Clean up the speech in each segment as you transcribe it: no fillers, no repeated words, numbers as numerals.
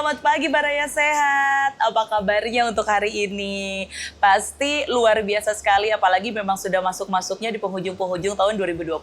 selamat pagi Baraya Sehat. Apa kabarnya untuk hari ini? Pasti luar biasa sekali, apalagi memang sudah masuk-masuknya di penghujung-penghujung tahun 2024.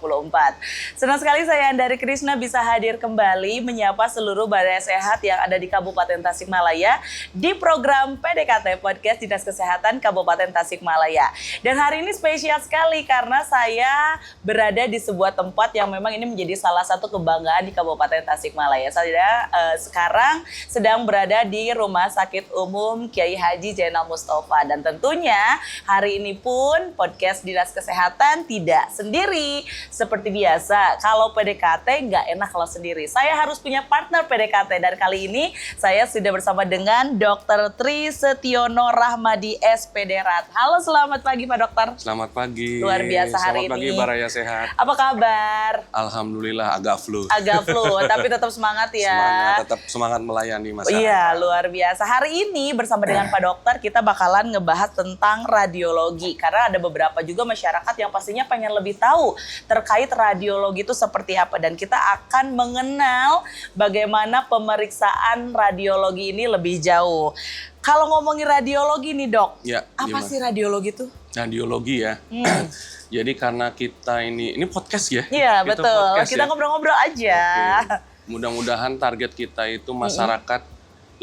Senang sekali saya Andari Krisna bisa hadir kembali menyapa seluruh Baraya Sehat yang ada di Kabupaten Tasikmalaya di program PDKT Podcast Dinas Kesehatan Kabupaten Tasikmalaya. Dan hari ini spesial sekali karena saya berada di sebuah tempat yang memang ini menjadi salah satu kebanggaan di Kabupaten Tasikmalaya. Saya sekarang sedang berada di Rumah Sakit Umum Kiai Haji Zainal Mustafa. Dan tentunya hari ini pun podcast Dinas Kesehatan tidak sendiri. Seperti biasa, kalau PDKT nggak enak kalau sendiri. Saya harus punya partner PDKT. Dan kali ini saya sudah bersama dengan Dr. Tri Setiono Rahmadi SPDRat. Halo, selamat pagi Pak Dokter. Selamat pagi. Luar biasa hari ini. Selamat pagi Baraya Sehat. Apa kabar? Alhamdulillah agak flu. Agak flu, tapi tetap semangat ya. Semangat, tetap semangat melayani masyarakat. Iya, luar biasa. Hari ini bersama dengan Pak Dokter kita bakalan ngebahas tentang radiologi. Karena ada beberapa juga masyarakat yang pastinya pengen lebih tahu terkait radiologi itu seperti apa. Dan kita akan mengenal bagaimana pemeriksaan radiologi ini lebih jauh. Kalau ngomongin radiologi nih dok, Ya, apa sih radiologi itu? Radiologi ya. Jadi karena kita ini podcast ya. Iya betul, podcast kita ya. ngobrol-ngobrol aja. Oke. Mudah-mudahan target kita itu masyarakat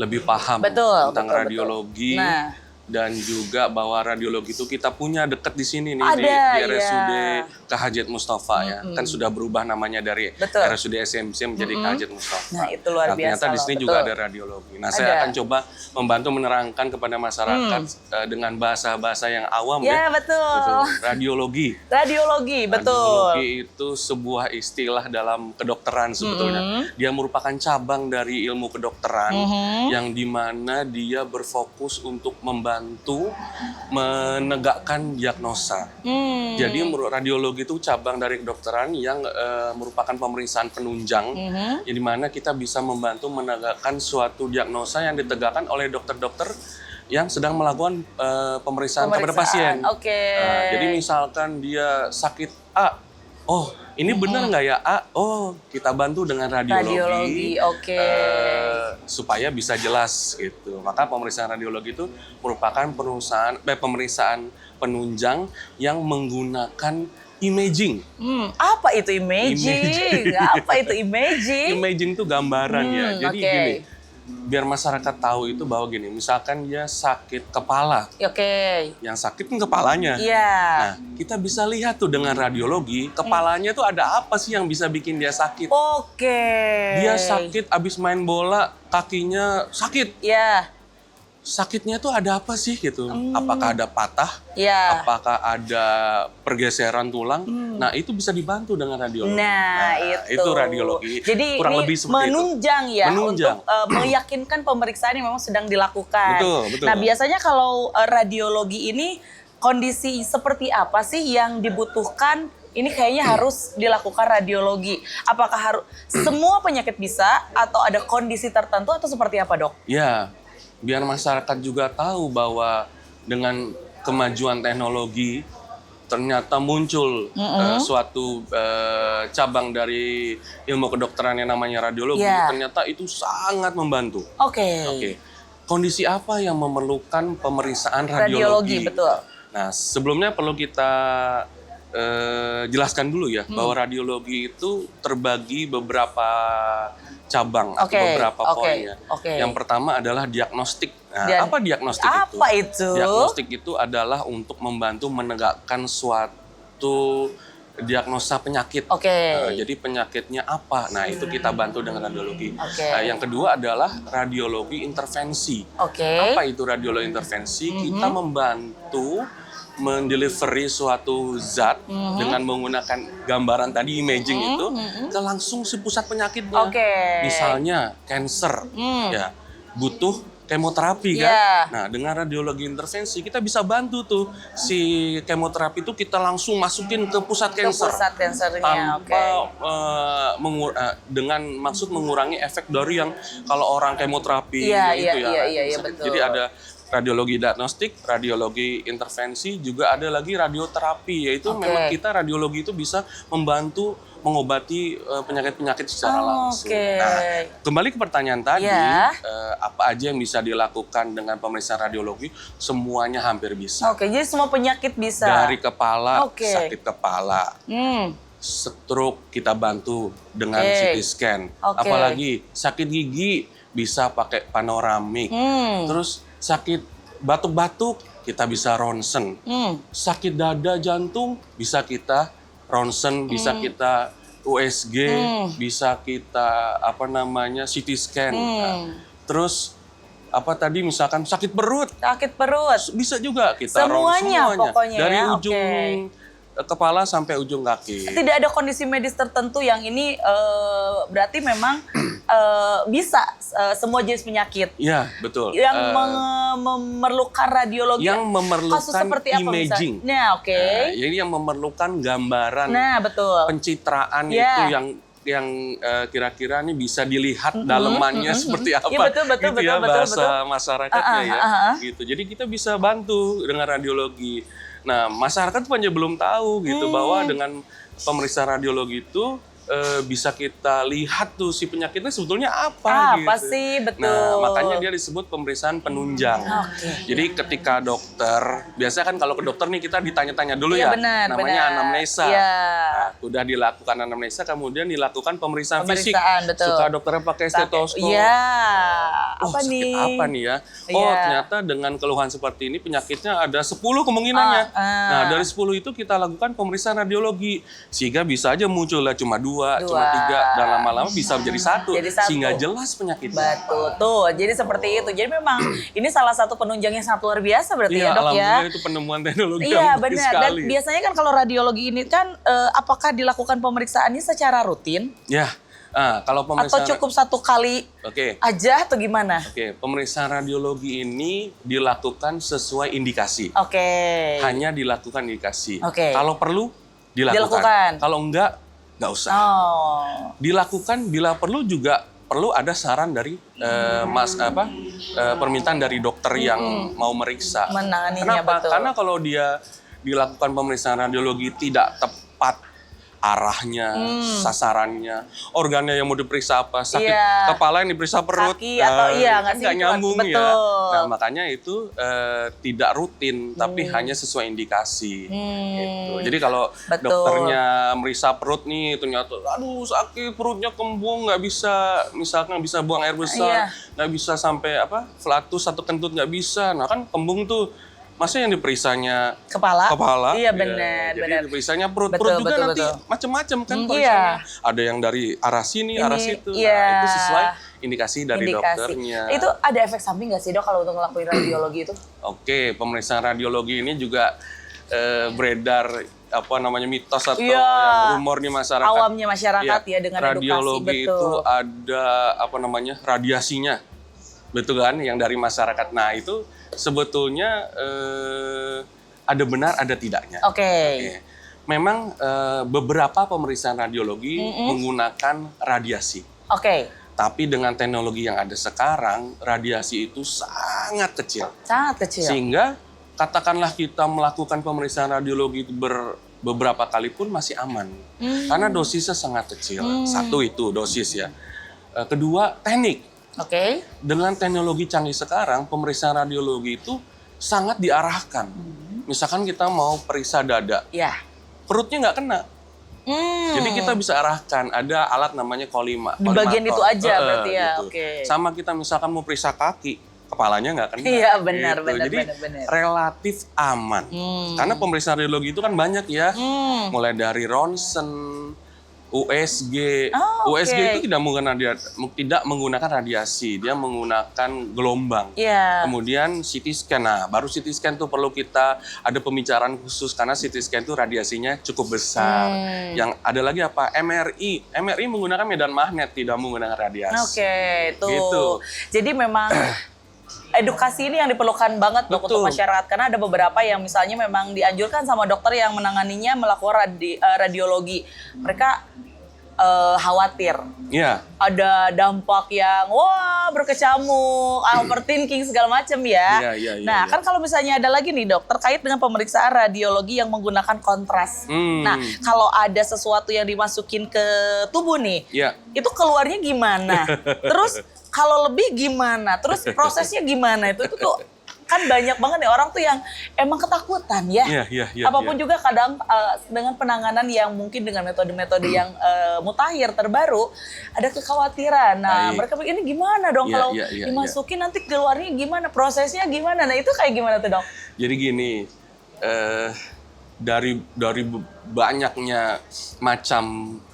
lebih paham tentang radiologi. Nah. Dan juga bahwa radiologi itu kita punya dekat di sini nih, Ada, di RSUD ya. KH Mustafa ya. Kan sudah berubah namanya dari RSUD SMC menjadi KH Mustafa. Nah, itu luar biasa. Ternyata di sini juga ada radiologi. Nah, saya akan coba membantu menerangkan kepada masyarakat dengan bahasa-bahasa yang awam ya. Betul. Radiologi. Radiologi, betul. Radiologi itu sebuah istilah dalam kedokteran sebetulnya. Dia merupakan cabang dari ilmu kedokteran yang dimana dia berfokus untuk membantu menegakkan diagnosa. Jadi radiologi itu cabang dari kedokteran yang merupakan pemeriksaan penunjang, di mana kita bisa membantu menegakkan suatu diagnosa yang ditegakkan oleh dokter-dokter yang sedang melakukan pemeriksaan kepada pasien. Jadi misalkan dia sakit A, oh ini benar nggak ya A? Oh kita bantu dengan radiologi. Supaya bisa jelas gitu. Maka pemeriksaan radiologi itu merupakan pemeriksaan penunjang yang menggunakan imaging. Apa itu imaging? Apa itu imaging? Imaging itu gambaran ya. Jadi gini, biar masyarakat tahu itu bahwa gini, misalkan dia sakit kepala. Yang sakit kan kepalanya. Nah, kita bisa lihat tuh dengan radiologi, kepalanya tuh ada apa sih yang bisa bikin dia sakit. Dia sakit abis main bola, kakinya sakit. Sakitnya tuh ada apa sih gitu? Apakah ada patah? Apakah ada pergeseran tulang? Nah, itu bisa dibantu dengan radiologi. Nah, itu radiologi. Jadi kurang ini lebih seperti menunjang itu. Ya untuk meyakinkan pemeriksaan yang memang sedang dilakukan. Betul. Nah, biasanya kalau radiologi ini kondisi seperti apa sih yang dibutuhkan? Ini kayaknya harus dilakukan radiologi. Apakah harus semua penyakit bisa atau ada kondisi tertentu atau seperti apa, Dok? Ya, biar masyarakat juga tahu bahwa dengan kemajuan teknologi ternyata muncul suatu cabang dari ilmu kedokteran yang namanya radiologi. Ternyata itu sangat membantu. Kondisi apa yang memerlukan pemeriksaan radiologi? Betul. Nah, sebelumnya perlu kita jelaskan dulu ya bahwa radiologi itu terbagi beberapa cabang atau beberapa poin ya. Yang pertama adalah diagnostik. Nah, apa diagnostik itu? Diagnostik itu adalah untuk membantu menegakkan suatu diagnosa penyakit. Jadi penyakitnya apa? Nah, itu kita bantu dengan radiologi. Yang kedua adalah radiologi intervensi. Apa itu radiologi intervensi? Kita membantu mendelivery suatu zat dengan menggunakan gambaran tadi imaging itu ke langsung si pusat penyakitnya. Misalnya cancer, ya butuh kemoterapi kan. Nah, dengan radiologi intervensi kita bisa bantu tuh si kemoterapi itu kita langsung masukin ke pusat cancer. Tanpa dengan maksud mengurangi efek dari yang kalau orang kemoterapi Iya, betul. Jadi ada radiologi diagnostik, radiologi intervensi, juga ada lagi radioterapi, yaitu memang kita radiologi itu bisa membantu mengobati penyakit-penyakit secara langsung. Nah, kembali ke pertanyaan tadi, apa aja yang bisa dilakukan dengan pemeriksaan radiologi? Semuanya hampir bisa. Jadi semua penyakit bisa. Dari kepala, sakit kepala, stroke kita bantu dengan CT scan. Apalagi sakit gigi bisa pakai panoramik. Terus sakit batuk-batuk kita bisa ronsen. Sakit dada jantung bisa kita ronsen, bisa kita USG, bisa kita CT scan. Terus misalkan sakit perut bisa juga kita ronsen semuanya pokoknya dari ujung kepala sampai ujung kaki. Tidak ada kondisi medis tertentu yang ini berarti memang bisa semua jenis penyakit. Iya, betul. Yang memerlukan radiologi. Yang memerlukan kasus seperti apa imaging. Jadi yang memerlukan gambaran. Betul. Pencitraan itu yang kira-kira ini bisa dilihat dalemannya seperti apa. Betul, bahasa masyarakatnya gitu. Jadi kita bisa bantu dengan radiologi. Nah, masyarakat banyak belum tahu gitu bahwa dengan pemeriksaan radiologi itu bisa kita lihat tuh si penyakitnya sebetulnya apa gitu. Sih, betul. Nah, makanya dia disebut pemeriksaan penunjang. Jadi ketika dokter, biasanya kan kalau ke dokter nih kita ditanya-tanya dulu namanya anamnesa. Nah, udah dilakukan anamnesa, kemudian dilakukan pemeriksaan fisik. Betul. Suka dokternya pakai stetoskop. Sakit apa nih ya? Ternyata dengan keluhan seperti ini penyakitnya ada 10 kemungkinannya. Nah, dari 10 itu kita lakukan pemeriksaan radiologi. Sehingga bisa aja muncul cuma 2, cuma 3, dan lama-lama bisa menjadi 1, sehingga jelas penyakitnya. Betul, tuh. Jadi seperti itu. Jadi memang ini salah satu penunjang yang sangat luar biasa berarti ya, Dok ya. Alhamdulillah itu penemuan teknologi yang bagus sekali. Dan biasanya kan kalau radiologi ini kan apakah dilakukan pemeriksaannya secara rutin? Kalau pemeriksaan atau cukup 1 kali aja atau gimana? Pemeriksaan radiologi ini dilakukan sesuai indikasi. Hanya dilakukan indikasi. Kalau perlu dilakukan. Kalau enggak usah. Dilakukan bila perlu juga perlu ada saran dari permintaan dari dokter yang mau meriksa. Kenapa? Betul. Karena kalau dia dilakukan pemeriksaan radiologi tidak tepat arahnya, sasarannya, organnya yang mau diperiksa apa, sakit kepala yang diperiksa perut, kaki atau nggak nyambung ya. Nah, makanya itu tidak rutin, tapi hanya sesuai indikasi. Gitu. Jadi kalau dokternya meriksa perut nih, ternyata aduh sakit perutnya kembung, nggak bisa, misalkan bisa buang air besar, nggak bisa sampai flatus atau kentut nggak bisa. Nah kan kembung tuh. Masa yang diperiksanya kepala? Iya benar. Jadi diperiksanya perut juga nanti macam-macam kan periksanya. Ada yang dari arah sini, arah situ. Nah, itu sesuai indikasi dari dokternya. Itu ada efek samping nggak sih, Dok, kalau untuk ngelakuin radiologi itu? Pemeriksaan radiologi ini juga beredar mitos atau yang rumor di masyarakat. Awamnya masyarakat dengan radiologi edukasi. Itu ada radiasinya. Betul kan, yang dari masyarakat. Nah, itu sebetulnya ada benar, ada tidaknya. Memang beberapa pemeriksaan radiologi menggunakan radiasi. Tapi dengan teknologi yang ada sekarang, radiasi itu sangat kecil. Sehingga katakanlah kita melakukan pemeriksaan radiologi itu beberapa kali pun masih aman. Karena dosisnya sangat kecil. Satu itu dosis ya. Kedua, teknik. Dengan teknologi canggih sekarang, pemeriksaan radiologi itu sangat diarahkan. Misalkan kita mau periksa dada, perutnya nggak kena. Jadi kita bisa arahkan, ada alat namanya kolimator. Di bagian itu aja berarti ya. Gitu. Sama kita misalkan mau periksa kaki, kepalanya nggak kena. Benar. Jadi relatif aman. Karena pemeriksaan radiologi itu kan banyak ya, mulai dari ronsen, USG. USG itu tidak menggunakan radiasi, dia menggunakan gelombang. Kemudian CT scan. Nah, baru CT scan tuh perlu kita ada pembicaraan khusus karena CT scan itu radiasinya cukup besar. Yang ada lagi apa? MRI. MRI menggunakan medan magnet, tidak menggunakan radiasi. Gitu. Jadi memang edukasi ini yang diperlukan banget untuk masyarakat, karena ada beberapa yang misalnya memang dianjurkan sama dokter yang menanganinya melakukan radiologi. Mereka khawatir. Iya. Ada dampak yang wah berkecamuk, overthinking segala macam ya. Nah, kan kalau misalnya ada lagi nih Dok, terkait dengan pemeriksaan radiologi yang menggunakan kontras. Nah, kalau ada sesuatu yang dimasukin ke tubuh nih, itu keluarnya gimana? Terus kalau lebih gimana? Terus prosesnya gimana? Itu tuh kan banyak banget nih orang tuh yang emang ketakutan ya. Apapun juga kadang dengan penanganan yang mungkin dengan metode-metode yang mutakhir terbaru ada kekhawatiran. Nah, mereka pikir ini gimana dong kalau dimasukin nanti keluarnya gimana? Prosesnya gimana? Nah, itu kayak gimana tuh, Dok? Jadi gini, dari banyaknya macam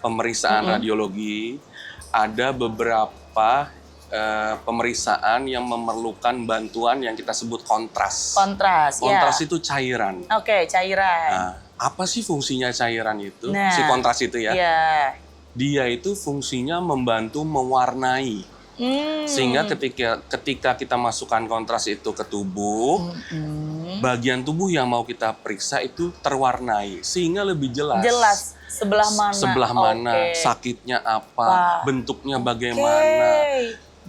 pemeriksaan radiologi, ada beberapa pemeriksaan yang memerlukan bantuan yang kita sebut kontras. Kontras itu cairan. Oke, cairan. Nah, apa sih fungsinya cairan itu? Si kontras itu ya. Dia itu fungsinya membantu mewarnai. Sehingga ketika kita masukkan kontras itu ke tubuh, bagian tubuh yang mau kita periksa itu terwarnai sehingga lebih jelas. Jelas sebelah mana, sakitnya apa, bentuknya bagaimana.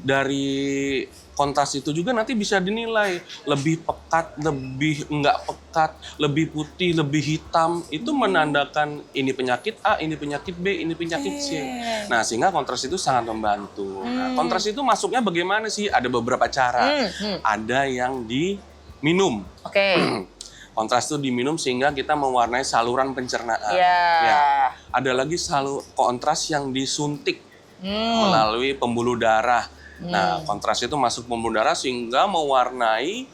Dari kontras itu juga nanti bisa dinilai lebih pekat, lebih enggak pekat, lebih putih, lebih hitam. Itu menandakan ini penyakit A, ini penyakit B, ini penyakit C. Nah, sehingga kontras itu sangat membantu. Nah, kontras itu masuknya bagaimana sih? Ada beberapa cara. Ada yang diminum. Kontras itu diminum sehingga kita mewarnai saluran pencernaan. Ada lagi kontras yang disuntik melalui pembuluh darah. Nah, kontras itu masuk pembuluh darah sehingga mewarnai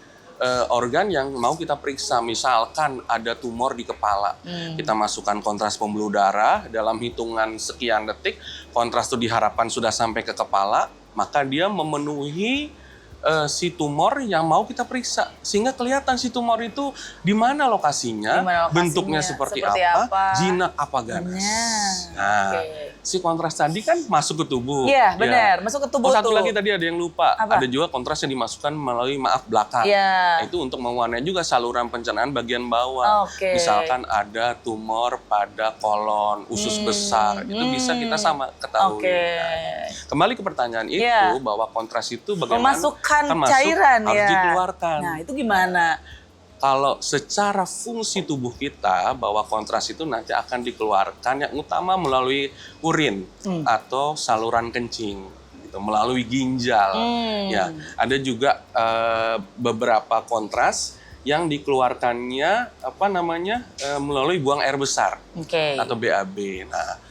organ yang mau kita periksa. Misalkan ada tumor di kepala, kita masukkan kontras pembuluh darah dalam hitungan sekian detik, kontras itu diharapkan sudah sampai ke kepala, maka dia memenuhi si tumor yang mau kita periksa, sehingga kelihatan si tumor itu di mana lokasinya, bentuknya seperti apa, jinak apa ganas. Nah, si kontras tadi kan masuk ke tubuh. Iya, benar, masuk ke tubuh. Satu lagi tadi ada yang lupa. Apa? Ada juga kontras yang dimasukkan melalui belakang. Itu untuk mewarnai juga saluran pencernaan bagian bawah. Misalkan ada tumor pada kolon, usus besar, itu bisa kita sama ketahui. Nah, kembali ke pertanyaan itu, bahwa kontras itu bagaimana? Memasukkan cairan harus dikeluarkan. Nah, itu gimana? Kalau secara fungsi tubuh kita, bahwa kontras itu nanti akan dikeluarkan yang utama melalui urin atau saluran kencing, gitu, melalui ginjal. Ya, ada juga beberapa kontras yang dikeluarkannya melalui buang air besar atau BAB. Nah,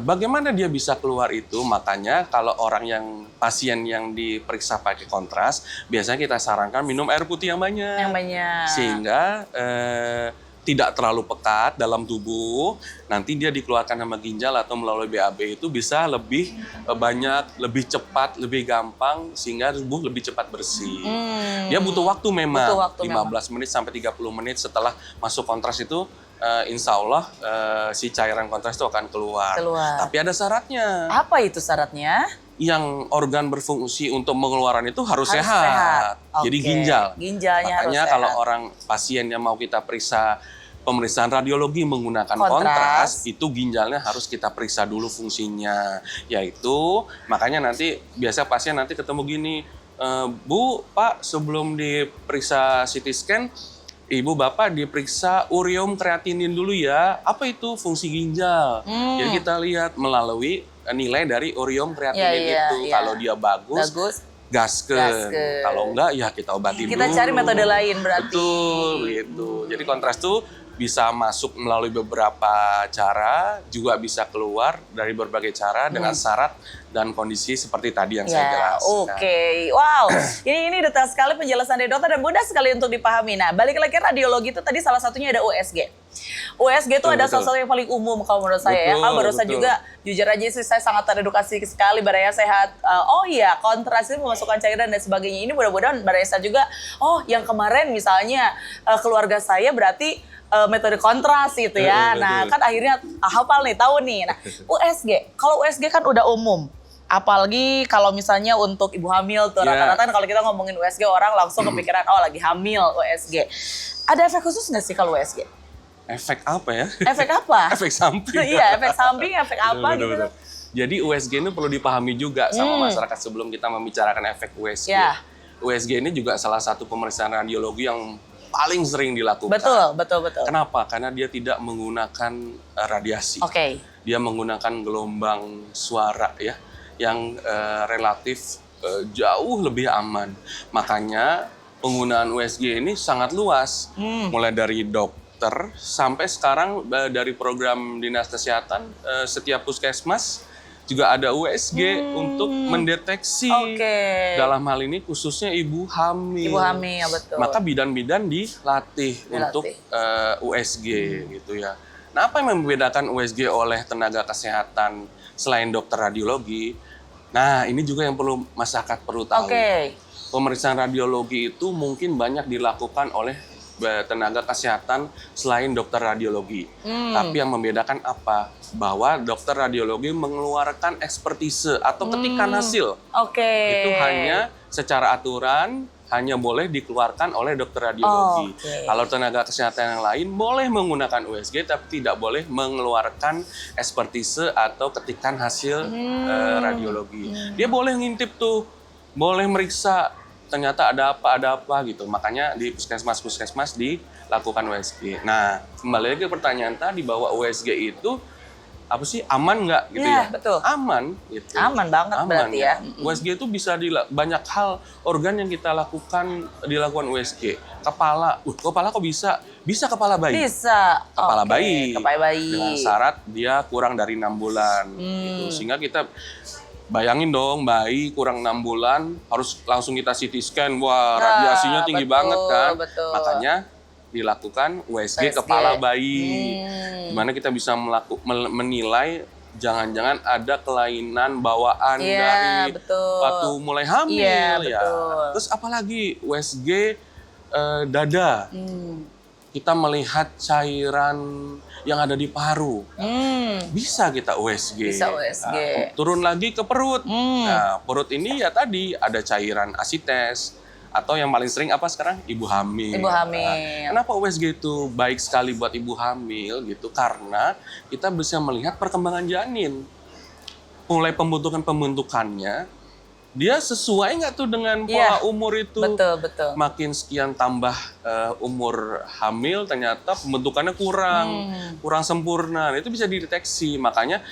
bagaimana dia bisa keluar itu? Makanya kalau pasien yang diperiksa pakai kontras, biasanya kita sarankan minum air putih yang banyak. Sehingga tidak terlalu pekat dalam tubuh, nanti dia dikeluarkan sama ginjal atau melalui BAB itu bisa lebih banyak, lebih cepat, lebih gampang, sehingga tubuh lebih cepat bersih. Dia butuh waktu memang, 15 menit sampai 30 menit setelah masuk kontras itu, insya Allah si cairan kontras itu akan keluar. Tapi ada syaratnya. Apa itu syaratnya? Yang organ berfungsi untuk mengeluarkan itu harus sehat. Jadi ginjal. Ginjalnya makanya harus kalau orang pasien yang mau kita periksa pemeriksaan radiologi menggunakan kontras, itu ginjalnya harus kita periksa dulu fungsinya. Yaitu makanya nanti biasa pasien nanti ketemu gini, Bu, Pak, sebelum diperiksa CT scan, Ibu Bapak diperiksa ureum kreatinin dulu ya. Apa itu? Fungsi ginjal. Jadi kita lihat melalui nilai dari ureum kreatinin itu. Kalau dia bagus, gaskeun. Kalau enggak ya kita obatin dulu. Kita cari metode lain berarti. Betul, gitu. Jadi kontras itu bisa masuk melalui beberapa cara, juga bisa keluar dari berbagai cara dengan syarat dan kondisi seperti tadi yang saya jelaskan. Wow. Ini detail sekali penjelasan dari dokter dan mudah sekali untuk dipahami. Nah, balik lagi radiologi itu tadi salah satunya ada USG. USG itu ada salah satu yang paling umum kalau menurut saya. Kalau barusan juga jujur aja sih saya sangat teredukasi sekali Baraya sehat. Kontras itu memasukkan cairan dan sebagainya. Ini mudah-mudahan Baraya juga, yang kemarin misalnya keluarga saya berarti metode kontras gitu ya. Nah, kan akhirnya hafal nih, tahu nih. Nah, USG. Kalau USG kan udah umum. Apalagi kalau misalnya untuk ibu hamil tuh rata-rata kalau kita ngomongin USG orang langsung kepikiran lagi hamil USG. Ada efek khusus nggak sih kalau USG? efek apa ya? Efek apa? Efek samping. Iya, efek samping, efek apa betul, gitu. betul. Jadi USG ini perlu dipahami juga sama masyarakat sebelum kita membicarakan efek USG. Ya. USG ini juga salah satu pemeriksaan radiologi yang paling sering dilakukan. Betul. Kenapa? Karena dia tidak menggunakan radiasi. Oke. Dia menggunakan gelombang suara ya yang relatif jauh lebih aman. Makanya penggunaan USG ini sangat luas. Mulai dari dokter sampai sekarang dari program Dinas Kesehatan setiap puskesmas juga ada USG untuk mendeteksi. Dalam hal ini khususnya ibu hamil. Ibu hamil, ya betul. Maka bidan-bidan dilatih untuk USG gitu ya. Nah, apa yang membedakan USG oleh tenaga kesehatan selain dokter radiologi? Nah, ini juga yang perlu masyarakat perlu tahu. Pemeriksaan radiologi itu mungkin banyak dilakukan oleh tenaga kesehatan selain dokter radiologi. Tapi yang membedakan apa? Bahwa dokter radiologi mengeluarkan ekspertise atau ketikan hasil. Itu hanya secara aturan hanya boleh dikeluarkan oleh dokter radiologi. Kalau tenaga kesehatan yang lain boleh menggunakan USG tapi tidak boleh mengeluarkan ekspertise atau ketikan hasil radiologi. Dia boleh ngintip tuh, boleh meriksa ternyata ada apa gitu. Makanya di puskesmas dilakukan USG. Nah, kembali lagi ke pertanyaan tadi bahwa USG itu apa sih, aman nggak gitu ya? Betul. Aman gitu. Aman banget berarti ya. USG itu bisa banyak hal organ yang kita dilakukan USG. Kepala kok bisa? Bisa kepala bayi. Bisa. Kepala bayi. Dengan syarat dia kurang dari 6 bulan gitu. Sehingga kita bayangin dong, bayi kurang 6 bulan harus langsung kita CT scan. Wah, radiasinya tinggi banget kan. Makanya dilakukan USG kepala bayi. Dimana kita bisa menilai jangan-jangan ada kelainan bawaan dari waktu mulai hamil ya. Terus apalagi USG dada. Kita melihat cairan yang ada di paru. Bisa kita USG. Nah, turun lagi ke perut. Nah, perut ini ya tadi ada cairan asites. Atau yang paling sering apa sekarang? Ibu hamil. Nah, kenapa USG itu baik sekali buat ibu hamil gitu? Karena kita bisa melihat perkembangan janin. Mulai pembentukannya, dia sesuai nggak tuh dengan pola umur itu? Betul. Makin sekian tambah umur hamil, ternyata pembentukannya kurang sempurna. Nah, itu bisa dideteksi. Makanya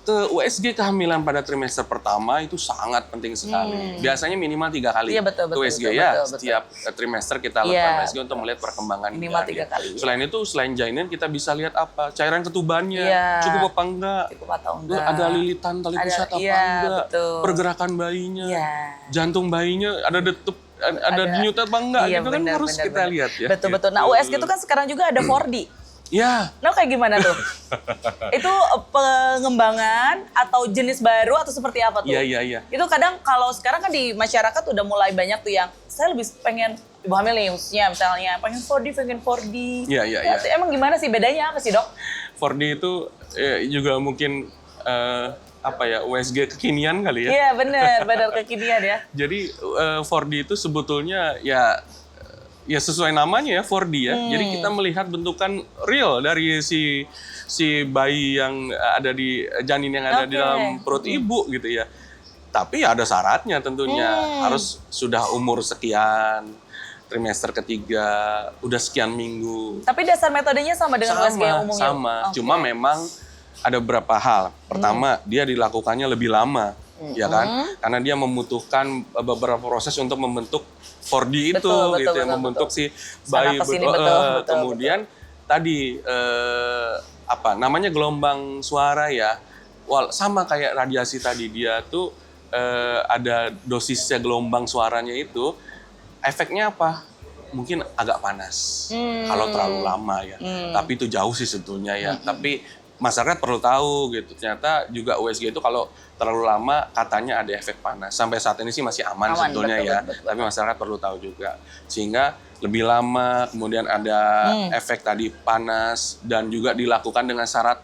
ke USG kehamilan pada trimester pertama itu sangat penting sekali. Biasanya minimal 3 kali USG ya. Setiap trimester kita lakukan USG untuk melihat perkembangan minimal 3 kali. Selain itu, selain janin kita bisa lihat apa? Cairan ketubannya cukup apa enggak? Cukup atau enggak? Ada lilitan tali pusat apa enggak? Pergerakan bayinya, jantung bayinya ada detup, ada denyut apa enggak? Itu kan harus kita lihat ya. Betul. Nah, USG itu kan sekarang juga ada 4D. Nah, kayak gimana tuh? Itu pengembangan atau jenis baru atau seperti apa tuh? Iya. Itu kadang kalau sekarang kan di masyarakat udah mulai banyak tuh yang saya lebih pengen ibu hamil nih khususnya misalnya pengen 4D. Iya. Emang gimana sih bedanya apa sih, Dok? 4D itu juga mungkin USG kekinian kali ya. Iya, benar kekinian ya. Jadi 4D itu sebetulnya ya sesuai namanya ya 4D ya. Jadi kita melihat bentukan real dari si bayi yang ada di janin yang ada di dalam perut ibu gitu ya. Tapi ya ada syaratnya tentunya. Harus sudah umur sekian, trimester ketiga, udah sekian minggu. Tapi dasar metodenya sama dengan USG yang umumnya? Sama. Cuma memang ada beberapa hal. Pertama, dia dilakukannya lebih lama. Ya kan? Karena dia membutuhkan beberapa proses untuk membentuk 4D itu gitu yang membentuk si bayi. Kemudian tadi namanya gelombang suara ya. Sama kayak radiasi tadi, dia tuh ada dosisnya gelombang suaranya itu. Efeknya apa? Mungkin agak panas kalau terlalu lama ya. Tapi itu jauh sih sebetulnya ya. Tapi masyarakat perlu tahu gitu. Ternyata juga USG itu kalau terlalu lama katanya ada efek panas. Sampai saat ini sih masih aman sebetulnya betul. Tapi masyarakat perlu tahu juga. Sehingga lebih lama, kemudian ada efek tadi panas dan juga dilakukan dengan syarat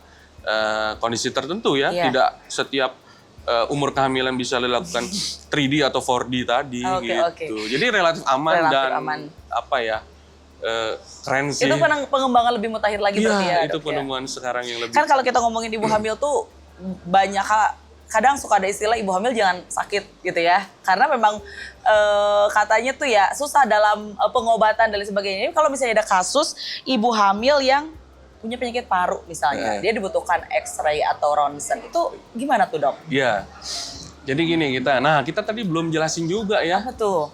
kondisi tertentu ya. Tidak setiap umur kehamilan bisa dilakukan 3D atau 4D tadi gitu. Jadi relatif aman dan keren sih. Itu pengembangan lebih mutakhir lagi berarti ya, itu Dok, penemuan sekarang yang lebih. Kan kalau kita ngomongin ibu hamil tuh banyak kadang suka ada istilah ibu hamil jangan sakit gitu ya. Karena memang katanya tuh ya susah dalam pengobatan dan lain sebagainya. Ini kalau misalnya ada kasus ibu hamil yang punya penyakit paru misalnya, dia dibutuhkan X-ray atau ronsen. Itu gimana tuh, Dok? Iya. Jadi gini kita tadi belum jelasin juga ya. Apa tuh?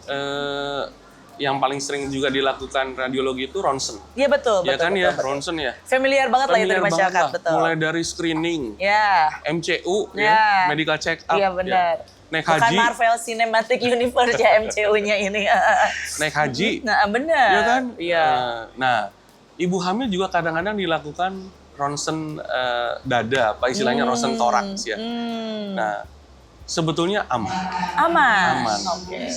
Yang paling sering juga dilakukan radiologi itu ronsen. Iya betul, Ya kan betul, ya, betul. ronsen ya. Familiar banget lah itu di masyarakat, betul. Mulai dari screening, MCU, medical check up. Iya benar. Naik Bukan haji. Marvel Cinematic Universe ya MCU-nya ini. Naik haji. Nah, benar. Iya kan? Iya. Nah, ibu hamil juga kadang-kadang dilakukan ronsen dada, apa istilahnya ronsen toraks ya. Nah, sebetulnya aman. Aman. Oke.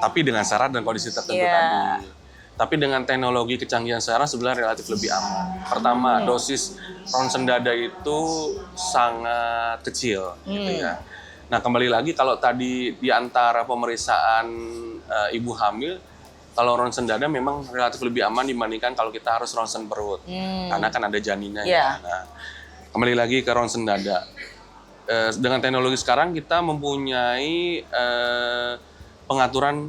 Tapi dengan syarat dan kondisi tertentu tadi. Tapi dengan teknologi kecanggihan sekarang sebenarnya relatif lebih aman. Pertama, dosis ronsen dada itu sangat kecil, gitu ya. Nah, kembali lagi kalau tadi di antara pemeriksaan ibu hamil, kalau ronsen dada memang relatif lebih aman dibandingkan kalau kita harus ronsen perut. Karena kan ada janinnya ya. Nah, kembali lagi ke ronsen dada. Dengan teknologi sekarang kita mempunyai pengaturan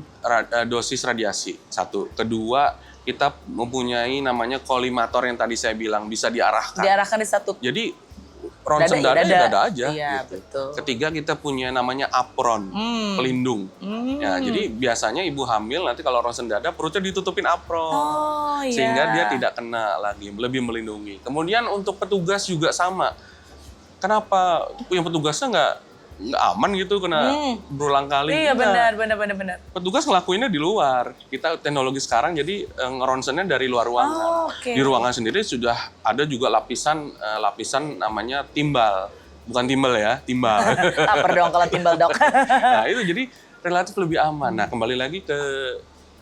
dosis radiasi, satu. Kedua, kita mempunyai namanya kolimator yang tadi saya bilang, bisa diarahkan. Diarahkan di satu. Jadi ronsen dada aja. Iya, gitu. betul. Ketiga, kita punya namanya apron, pelindung. Ya, jadi biasanya ibu hamil nanti kalau ronsen dada perutnya ditutupin apron. Sehingga dia tidak kena lagi, lebih melindungi. Kemudian untuk petugas juga sama. Kenapa yang petugasnya nggak aman gitu kena berulang kali? Iya benar. Petugas ngelakuinnya di luar. Kita teknologi sekarang jadi ngeronsennya dari luar ruangan. Di ruangan sendiri sudah ada juga lapisan namanya timbal. Bukan timbal ya, timbal. Lapar dong kalau timbal, Dok. Nah itu jadi relatif lebih aman. Nah kembali lagi ke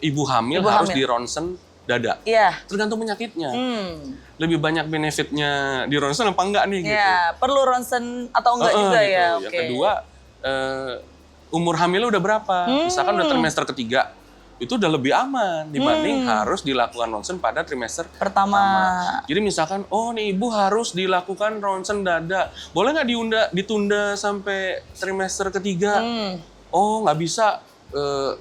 ibu hamil harus di ronsen dada. Iya. Tergantung penyakitnya. Lebih banyak benefitnya di ronsen apa enggak nih gitu. Iya, perlu ronsen atau enggak juga gitu. ya. Yang kedua, umur hamilnya udah berapa? Misalkan udah trimester ketiga, itu udah lebih aman dibanding harus dilakukan ronsen pada trimester pertama. Jadi misalkan, oh nih ibu harus dilakukan ronsen dada. Boleh nggak ditunda sampai trimester ketiga? Oh nggak bisa,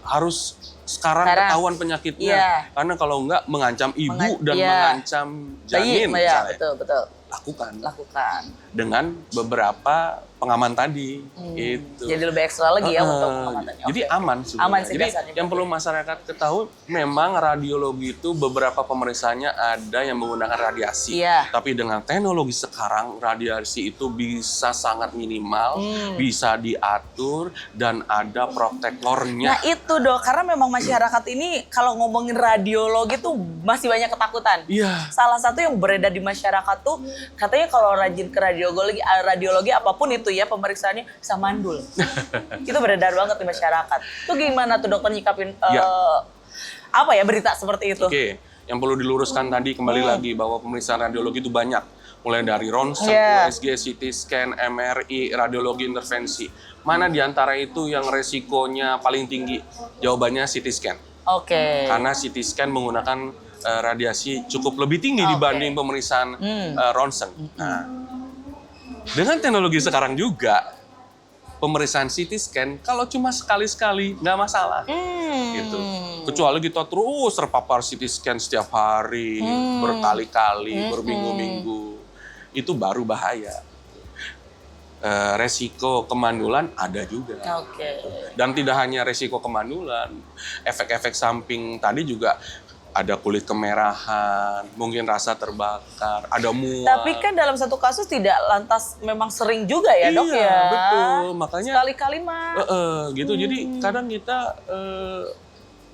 harus sekarang ketahuan penyakitnya. Karena kalau enggak mengancam ibu dan mengancam janin misalnya. Betul. Lakukan. Dengan beberapa pengaman tadi. Gitu. Jadi lebih ekstra lagi ya untuk pengamanannya. Jadi aman sebenarnya. Aman sih jadi biasanya. yang perlu masyarakat ketahui, memang radiologi itu beberapa pemeriksaannya ada yang menggunakan radiasi. Tapi dengan teknologi sekarang, radiasi itu bisa sangat minimal, bisa diatur, dan ada protektornya. Nah itu Dok, karena memang masyarakat ini kalau ngomongin radiologi tuh masih banyak ketakutan. Salah satu yang beredar di masyarakat tuh, katanya kalau rajin ke radiologi apapun itu ya pemeriksaannya bisa mandul. Itu beredar banget di masyarakat. Itu gimana tuh dokter nyikapin berita seperti itu? Oke, yang perlu diluruskan tadi kembali lagi bahwa pemeriksaan radiologi itu banyak. Mulai dari ronsen, USG, CT scan, MRI, radiologi intervensi. Mana di antara itu yang resikonya paling tinggi? Jawabannya CT scan. Karena CT scan menggunakan radiasi cukup lebih tinggi dibanding pemeriksaan ronsen. Nah, dengan teknologi sekarang juga, pemeriksaan CT scan kalau cuma sekali-sekali nggak masalah, gitu. Kecuali kita terus terpapar CT scan setiap hari, berkali-kali, berminggu-minggu, itu baru bahaya. Resiko kemandulan ada juga. Dan tidak hanya resiko kemandulan, efek-efek samping tadi juga. Ada kulit kemerahan, mungkin rasa terbakar, ada mual. Tapi kan dalam satu kasus tidak lantas memang sering juga ya Dok ya? Iya, betul. Makanya sekali-kali mah. Gitu. Jadi kadang kita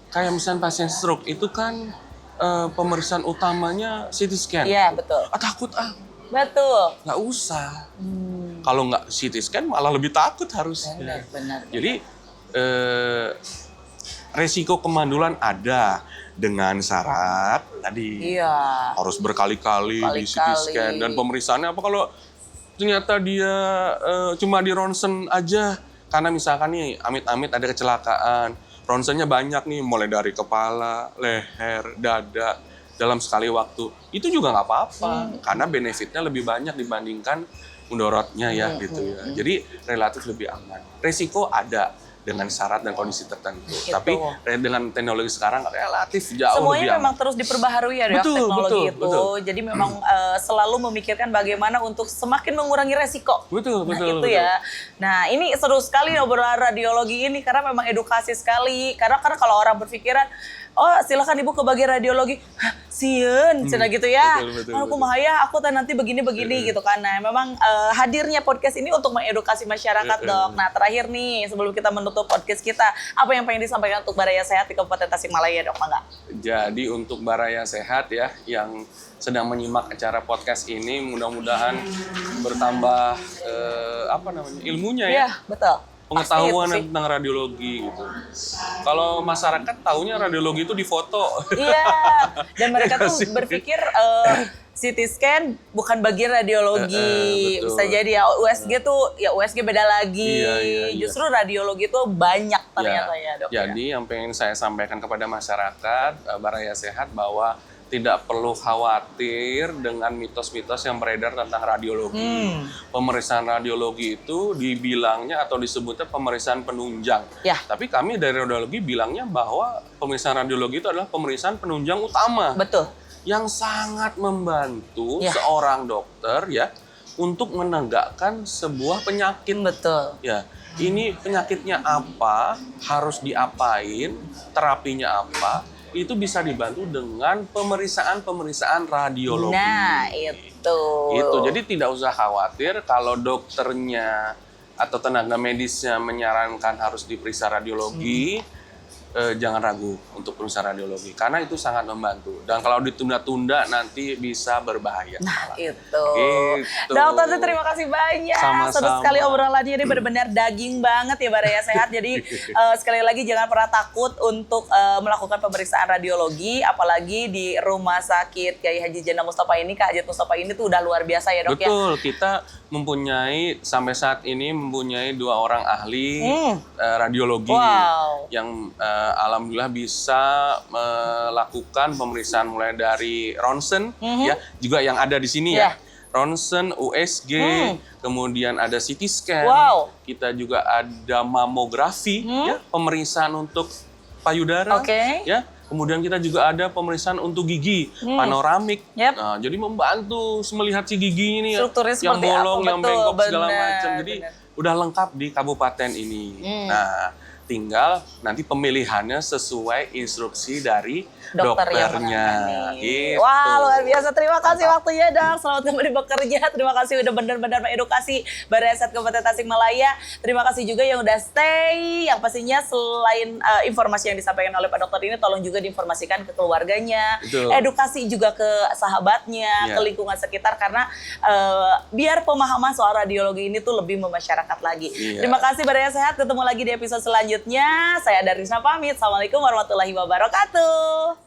kayak misalnya pasien stroke itu kan pemeriksaan utamanya CT scan. Iya, betul. Takut Betul. Nggak usah. Kalau nggak CT scan malah lebih takut harusnya. Benar. Jadi resiko kemandulan ada. Dengan syarat tadi harus berkali-kali di CT scan dan pemeriksaannya apa kalau ternyata dia cuma di ronsen aja karena misalkan nih amit-amit ada kecelakaan ronsennya banyak nih, mulai dari kepala, leher, dada, dalam sekali waktu. Itu juga nggak apa-apa, karena benefitnya lebih banyak dibandingkan mudorotnya ya gitu ya. Jadi relatif lebih aman. Resiko ada dengan syarat dan kondisi tertentu. Gitu. Tapi dengan teknologi sekarang relatif jauh semuanya lebih aman. memang terus diperbaharui ya dok, teknologi itu. Betul. Jadi memang selalu memikirkan bagaimana untuk semakin mengurangi resiko. Betul. Ya. Nah ini seru sekali obrolan radiologi ini karena memang edukasi sekali. Karena kalau orang berpikiran, oh silakan ibu ke bagian radiologi, sieun, cina gitu ya. Aku mahaya, aku nanti begini gitu kan. Nah memang hadirnya podcast ini untuk mengedukasi masyarakat dok. Nah terakhir nih sebelum kita menutup podcast kita, apa yang pengen disampaikan untuk Baraya Sehat di Kabupaten Tasikmalaya dok, Mangga? Jadi untuk Baraya Sehat ya yang sedang menyimak acara podcast ini, mudah-mudahan bertambah ilmunya ya. Iya betul. Pengetahuan tentang radiologi gitu. Kalau masyarakat taunya radiologi itu di foto. Iya. Dan mereka tuh berpikir CT scan bukan bagian radiologi. Bisa jadi ya USG tuh ya USG beda lagi. Iya. Justru radiologi tuh banyak ternyata ya dok. Jadi yang pengen saya sampaikan kepada masyarakat Baraya Sehat bahwa tidak perlu khawatir dengan mitos-mitos yang beredar tentang radiologi. Pemeriksaan radiologi itu dibilangnya atau disebutnya pemeriksaan penunjang. Ya. Tapi kami dari radiologi bilangnya bahwa pemeriksaan radiologi itu adalah pemeriksaan penunjang utama. Betul. Yang sangat membantu seorang dokter ya untuk menegakkan sebuah penyakit. Betul. Ya. Ini penyakitnya apa, harus diapain, terapinya apa. Itu bisa dibantu dengan pemeriksaan radiologi. Nah, itu. Jadi tidak usah khawatir kalau dokternya atau tenaga medisnya menyarankan harus diperiksa radiologi. Jangan ragu untuk pemeriksaan radiologi karena itu sangat membantu. Dan kalau ditunda-tunda nanti bisa berbahaya. Nah, itu. Dokter terima kasih banyak. Sama-sama. Seru sekali obrolannya ini benar-benar daging banget ya Baraya Sehat. Jadi sekali lagi jangan pernah takut untuk melakukan pemeriksaan radiologi apalagi di Rumah Sakit Kiai Haji Jana Mustafa ini, Kak Hajat Mustafa ini tuh udah luar biasa ya, Dok. Betul, kita mempunyai sampai saat ini mempunyai 2 orang ahli radiologi yang alhamdulillah bisa melakukan pemeriksaan mulai dari ronsen ya, juga yang ada di sini ya. Ronsen, USG, kemudian ada CT scan. Kita juga ada mamografi ya, pemeriksaan untuk payudara ya. Kemudian kita juga ada pemeriksaan untuk gigi, panoramik. Nah, jadi membantu melihat si gigi ini yang bolong, yang bengkok segala macam. Jadi udah lengkap di kabupaten ini. Nah, tinggal nanti pemilihannya sesuai instruksi dari dokternya. Gitu. Wah, luar biasa. Terima kasih waktunya, Dok. Selamat kembali bekerja. Terima kasih udah benar-benar mengedukasi Baraya Sehat Kabupaten Tasikmalaya. Terima kasih juga yang udah stay. Yang pastinya selain informasi yang disampaikan oleh Pak Dokter ini, tolong juga diinformasikan ke keluarganya. Edukasi juga ke sahabatnya, ke lingkungan sekitar. Karena biar pemahaman soal radiologi ini tuh lebih memasyarakat lagi. Terima kasih Baraya Sehat. Ketemu lagi di episode selanjutnya. Saya Darisna pamit. Assalamualaikum warahmatullahi wabarakatuh.